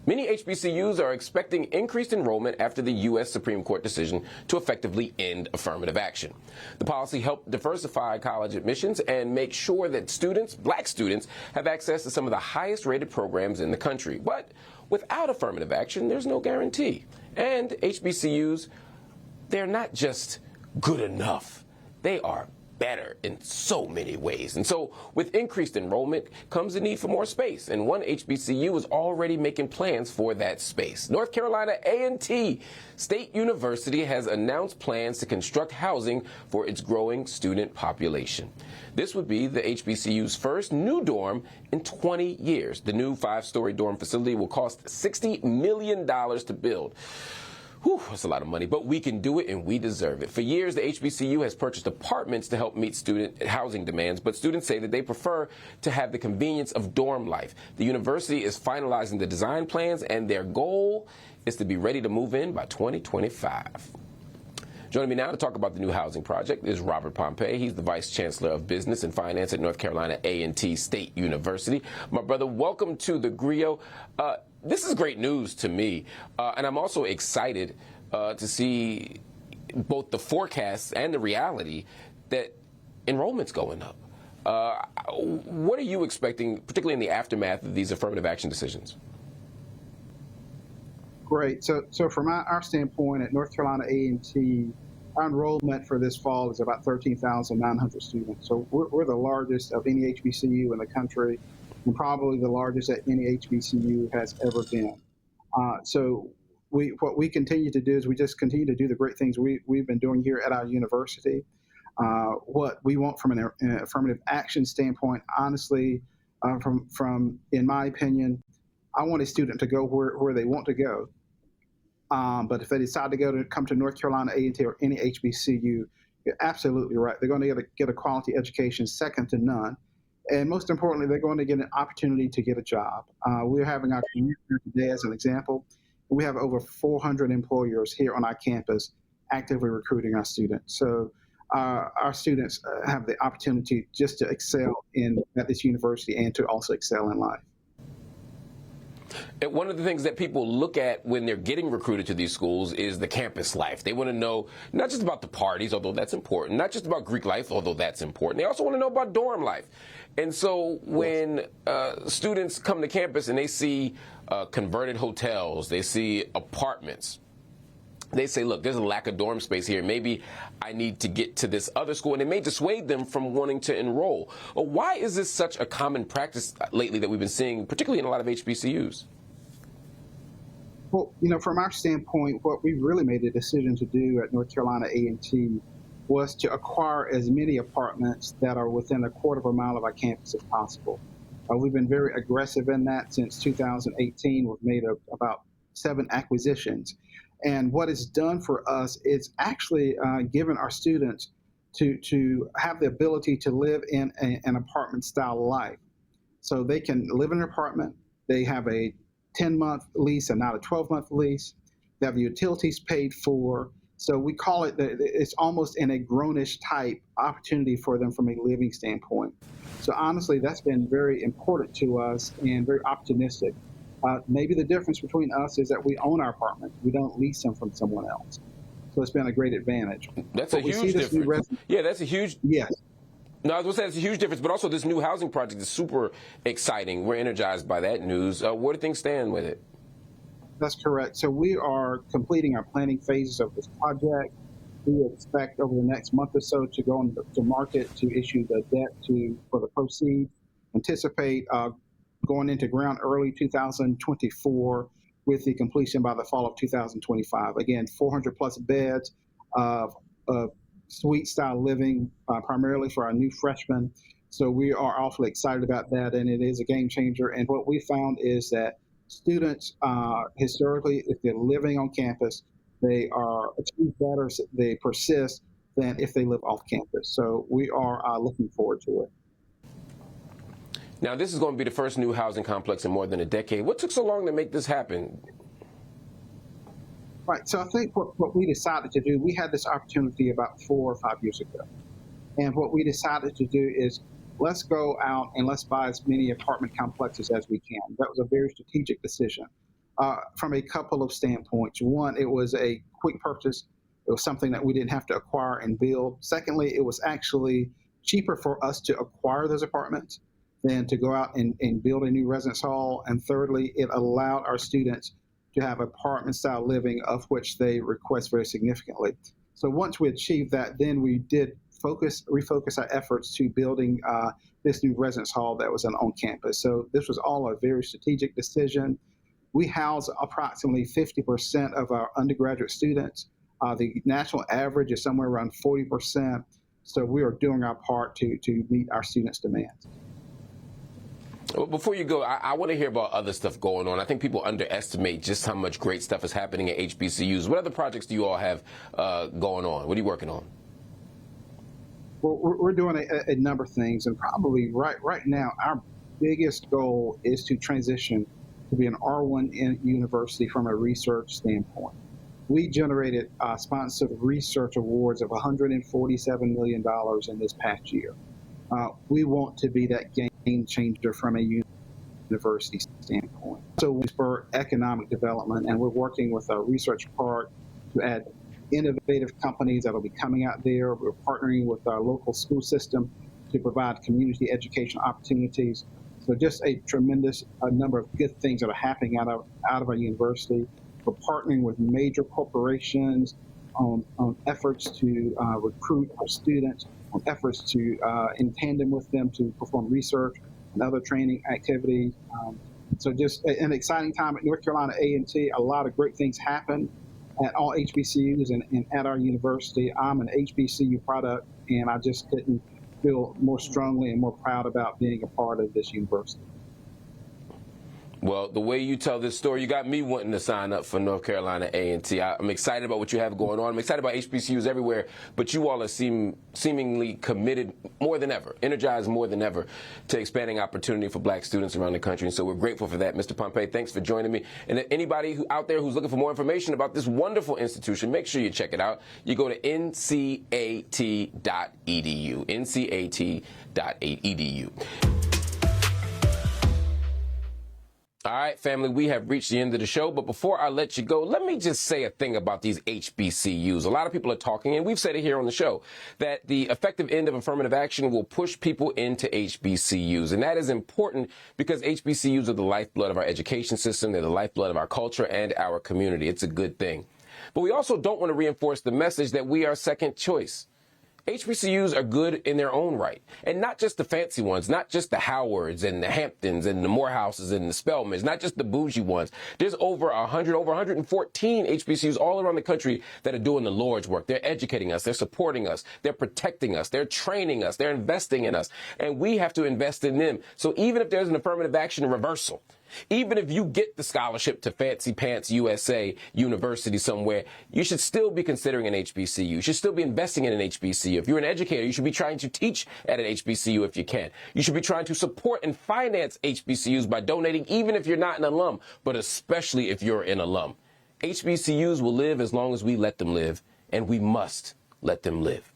Many HBCUs are expecting increased enrollment after the U.S. Supreme Court decision to effectively end affirmative action. The policy helped diversify college admissions and make sure that students, black students, have access to some of the highest rated programs in the country. But without affirmative action, there's no guarantee. And HBCUs, they're not just good enough. They are better in so many ways. And so with increased enrollment comes the need for more space. And one HBCU is already making plans for that space. North Carolina A&T State University has announced plans to construct housing for its growing student population. This would be the HBCU's first new dorm in 20 years. The new 5-story dorm facility will cost $60 million to build. Whew, that's a lot of money, but we can do it and we deserve it. For years, the HBCU has purchased apartments to help meet student housing demands, but students say that they prefer to have the convenience of dorm life. The university is finalizing the design plans, and their goal is to be ready to move in by 2025. Joining me now to talk about the new housing project is Robert Pompei. He's the Vice Chancellor of Business and Finance at North Carolina A&T State University. My brother, welcome to the Griot. This is great news to me, and I'm also excited to see both the forecasts and the reality that enrollment's going up. What are you expecting, particularly in the aftermath of these affirmative action decisions? Great. So from our standpoint at North Carolina A&T, our enrollment for this fall is about 13,900 students. So we're the largest of any HBCU in the country, and probably the largest that any HBCU has ever been. So what we continue to do is we just continue to do the great things we've been doing here at our university. What we want from an affirmative action standpoint, honestly, from in my opinion, I want a student to go where they want to go. But if they decide to come to North Carolina A&T or any HBCU, you're absolutely right. They're going to get a quality education second to none. And most importantly, they're going to get an opportunity to get a job. We're having our community today as an example. We have over 400 employers here on our campus actively recruiting our students. So our students have the opportunity just to excel at this university and to also excel in life. And one of the things that people look at when they're getting recruited to these schools is the campus life. They want to know not just about the parties, although that's important, not just about Greek life, although that's important. They also want to know about dorm life. And so when students come to campus and they see converted hotels, they see apartments, they say, look, there's a lack of dorm space here. Maybe I need to get to this other school, and it may dissuade them from wanting to enroll. Well, why is this such a common practice lately that we've been seeing, particularly in a lot of HBCUs? Well, from our standpoint, what we really made a decision to do at North Carolina A&T was to acquire as many apartments that are within a quarter of a mile of our campus as possible. We've been very aggressive in that since 2018. We've made about 7 acquisitions. And what it's done for us is actually given our students to have the ability to live in an apartment-style life. So they can live in an apartment. They have a 10-month lease and not a 12-month lease. They have the utilities paid for. So we call it, it's almost in a grownish type opportunity for them from a living standpoint. So honestly, that's been very important to us and very optimistic. Maybe the difference between us is that we own our apartments. We don't lease them from someone else. So it's been a great advantage. That's a huge difference. Yeah, that's a huge. Yes. No, I was going to say it's a huge difference, but also this new housing project is super exciting. We're energized by that news. Where do things stand with it? That's correct. So we are completing our planning phases of this project. We expect over the next month or so to go to market to issue the debt for the proceeds. Anticipate going into ground early 2024 with the completion by the fall of 2025. Again, 400 plus beds of suite style living, primarily for our new freshmen. So we are awfully excited about that, and it is a game changer. And what we found is that students, historically, if they're living on campus, they are achieve better, they persist than if they live off campus. So we are looking forward to it. Now, this is going to be the first new housing complex in more than a decade. What took so long to make this happen? Right. So I think what we decided to do, we had this opportunity about 4 or 5 years ago. And what we decided to do is let's go out and let's buy as many apartment complexes as we can. That was a very strategic decision. from a couple of standpoints. One, it was a quick purchase. It was something that we didn't have to acquire and build. Secondly, it was actually cheaper for us to acquire those apartments than to go out and build a new residence hall. And thirdly, it allowed our students to have apartment-style living, of which they request very significantly. So once we achieved that, then we did refocus our efforts to building this new residence hall that was on campus. So this was all a very strategic decision. We house approximately 50% of our undergraduate students. The national average is somewhere around 40%. So we are doing our part to meet our students' demands. Well, before you go, I want to hear about other stuff going on. I think people underestimate just how much great stuff is happening at HBCUs. What other projects do you all have going on? What are you working on? Well, we're doing a number of things, and probably right now our biggest goal is to transition to be an R1 university from a research standpoint. We generated sponsored research awards of $147 million in this past year. We want to be that game changer from a university standpoint. So for economic development, and we're working with our research part to add innovative companies that will be coming out there. We're partnering with our local school system to provide community education opportunities. So just a tremendous number of good things that are happening out of our university. We're partnering with major corporations on efforts to recruit our students, on efforts to, in tandem with them, to perform research and other training activities. So just an exciting time at North Carolina A&T. A lot of great things happen at all HBCUs and at our university. I'm an HBCU product, and I just couldn't feel more strongly and more proud about being a part of this university. Well, the way you tell this story, you got me wanting to sign up for North Carolina A&T. I'm excited about what you have going on. I'm excited about HBCUs everywhere, but you all are seemingly committed more than ever, energized more than ever to expanding opportunity for black students around the country. And so we're grateful for that. Mr. Pompei, thanks for joining me. And anybody out there who's looking for more information about this wonderful institution, make sure you check it out. You go to ncat.edu, ncat.edu. All right, family, we have reached the end of the show, but before I let you go, let me just say a thing about these HBCUs. A lot of people are talking, and we've said it here on the show, that the effective end of affirmative action will push people into HBCUs. And that is important because HBCUs are the lifeblood of our education system. They're the lifeblood of our culture and our community. It's a good thing. But we also don't want to reinforce the message that we are second choice. HBCUs are good in their own right, and not just the fancy ones, not just the Howards and the Hamptons and the Morehouses and the Spelmans, not just the bougie ones. There's over 114 HBCUs all around the country that are doing the Lord's work. They're educating us, they're supporting us, they're protecting us, they're training us, they're investing in us, and we have to invest in them. So even if there's an affirmative action reversal, even if you get the scholarship to Fancy Pants USA University somewhere, you should still be considering an HBCU. You should still be investing in an HBCU. If you're an educator, you should be trying to teach at an HBCU if you can. You should be trying to support and finance HBCUs by donating, even if you're not an alum, but especially if you're an alum. HBCUs will live as long as we let them live, and we must let them live.